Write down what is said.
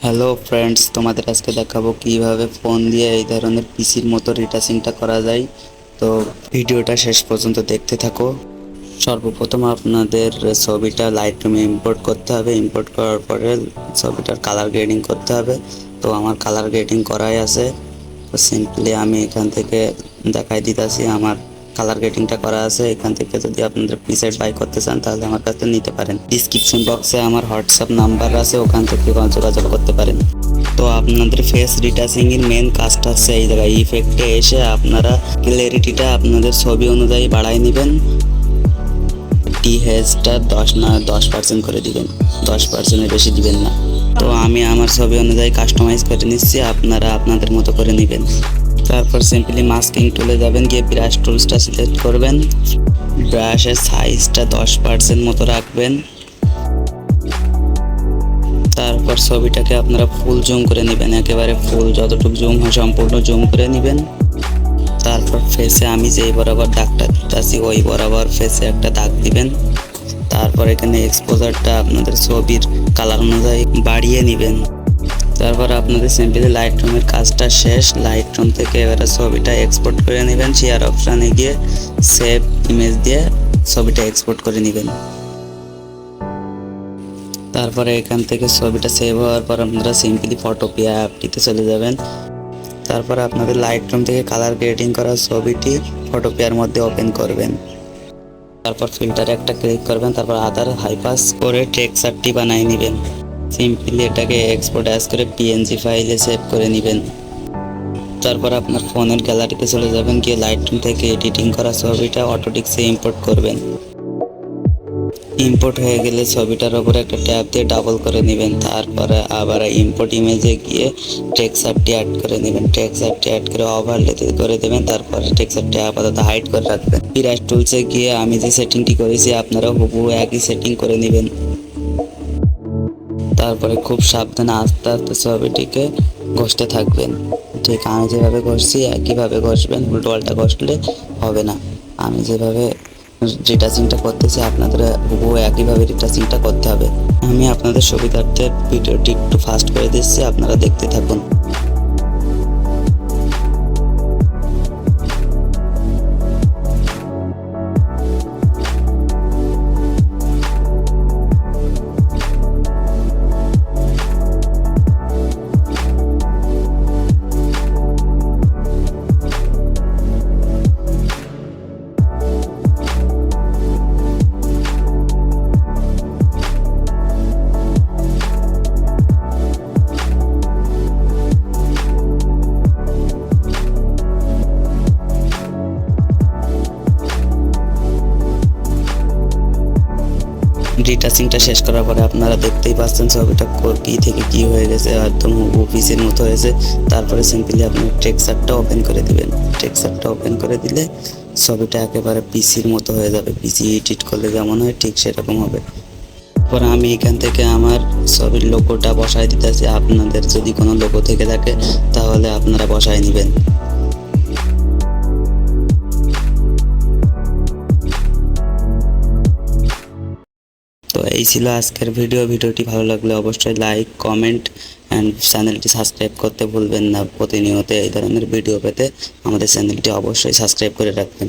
Hello friends, তোমাদের আজকে দেখাবো কিভাবে ফোন দিয়ে এই ধরনের পিসির মতো রিটাচিংটা করা যায়। তো ভিডিওটা শেষ পর্যন্ত দেখতে থাকো। সর্বপ্রথম আপনাদের ছবিটা লাইটরুমে ইম্পোর্ট করতে হবে। ইম্পোর্ট করার পরে ছবিটার কালার গ্রেডিং করতে হবে। তো আমার কালার গ্রেডিং করাই আছে। তো সিম্পলি আমি এখান থেকে দেখাই দিতেছি আমার কালার গ্রেডিংটা করা আছে। এখান থেকে যদি আপনাদের প্রিসেট বাই করতে চান তাহলে আমার কাছে নিতে পারেন। ডিসক্রিপশন বক্সে আমার হোয়াটসঅ্যাপ নাম্বার আছে, ওখান থেকে যোগাযোগ করতে পারেন। তো আপনাদের ফেস রিটাচিং এর মেন কাজটা হচ্ছে এই জায়গায় ইফেক্টে এসে আপনারা ক্লিয়ারিটিটা আপনাদের ছবি অনুযায়ী বাড়াই নেবেন। টিএইচটা 10% করে দিবেন, 10%-এর বেশি দিবেন না। তো আমি আমার ছবি অনুযায়ী কাস্টমাইজ করে নিচ্ছি, আপনারা আপনাদের মতো করে নেবেন। তারপর সিম্পলি মাস্কিং টুলে যাবেন, গিয়ে ব্রাশ টুলসটা সিলেক্ট করবেন। ব্রাশের সাইজটা 10% মতো রাখবেন। তারপর ছবিটাকে আপনারা ফুল জুম করে নেবেন, একেবারে ফুল যতটুকু জুম হয় সম্পূর্ণ জুম করে নেবেন। তারপর ফেসে আমি যেই বরাবর দাগটা দিতেছি ওই বরাবর ফেসে একটা দাগ দিবেন। তারপর এখানে এক্সপোজারটা আপনাদের ছবির কালার অনুযায়ী বাড়িয়ে নেবেন। তারপর আপনাদের সিম্পলি লাইটরুমের কাজটা শেষ। লাইটরুম থেকে এবারে ছবিটা এক্সপোর্ট করে নেবেন। শেয়ার অপশানে গিয়ে সেভ ইমেজ দিয়ে ছবিটা এক্সপোর্ট করে নেবেন। তারপরে এখান থেকে ছবিটা সেভ হওয়ার পর আপনারা সিম্পলি ফটোপিয়া অ্যাপটিতে চলে যাবেন। তারপর আপনাদের লাইটরুম থেকে কালার গ্রেডিং করা ছবিটি ফটোপিয়ার মধ্যে ওপেন করবেন। তারপর ফিল্টারে একটা ক্লিক করবেন, তারপর আদার হাইপাস করে টেক্সচারটি বানিয়ে নেবেন। সিম্পলি এটাকে এক্সপোর্ট অ্যাজ করে পিএনজি ফাইলে সেভ করে নেবেন। তারপর আপনার ফোনের গ্যালারিতে চলে যাবেন, গিয়ে লাইটরুম থেকে এডিটিং করা ছবিটা অটোডিক্সে ইম্পোর্ট করবেন। ইম্পোর্ট হয়ে গেলে ছবিটার উপরে একটা ট্যাব দিয়ে ডাবল করে নেবেন। তারপরে আবার ইম্পোর্ট ইমেজে গিয়ে টেক্সচারটি অ্যাড করে নেবেন। টেক্সচারটি অ্যাড করে ওভারলে করে দেবেন। তারপরে টেক্সচারটি আপাতত হাইড করে রাখবেন। ব্রাশ টুলসে গিয়ে আমি যে সেটিংটি করেছি আপনারা হুবহু একই সেটিং করে নেবেন। তারপরে খুব সাবধানে আস্তে আস্তে ছবিটিকে ঘষতে থাকবেন। ঠিক আমি যেভাবে ঘষছি একইভাবে ঘষবেন, উল্টোপাল্টা ঘষলে হবে না। আমি যেভাবে রিটাচিংটা করতেছি আপনাদের হুবহু একইভাবে রিটাচিংটা করতে হবে। আমি আপনাদের সুবিধার্থে ভিডিওটি একটু ফাস্ট করে দিচ্ছি, আপনারা দেখতে থাকুন। রিটাচিংটা শেষ করার পরে আপনারা দেখতেই পাচ্ছেন ছবিটা কি থেকে কি হয়ে গেছে, একদম অফিসের মতো হয়েছে। তারপরে সিম্পলি আপনি টেক্সচারটা ওপেন করে দিবেন। টেক্সচারটা ওপেন করে দিলে ছবিটা একেবারে পিসির মতো হয়ে যাবে। পিসি এডিট করলে যেমন হয় ঠিক সেরকম হবে। পরে আমি এখান থেকে আমার ছবির লোগোটা বসায় দিতেছি। আপনাদের যদি কোনো লোগো থেকে থাকে তাহলে আপনারা বসায় নেবেন। তো এই ছিল আজকের ভিডিওটি ভালো লাগলে অবশ্যই লাইক, কমেন্ট অ্যান্ড চ্যানেলটি সাবস্ক্রাইব করতে ভুলবেন না। প্রতিনিয়ত এই ধরনের ভিডিও পেতে আমাদের চ্যানেলটি অবশ্যই সাবস্ক্রাইব করে রাখবেন।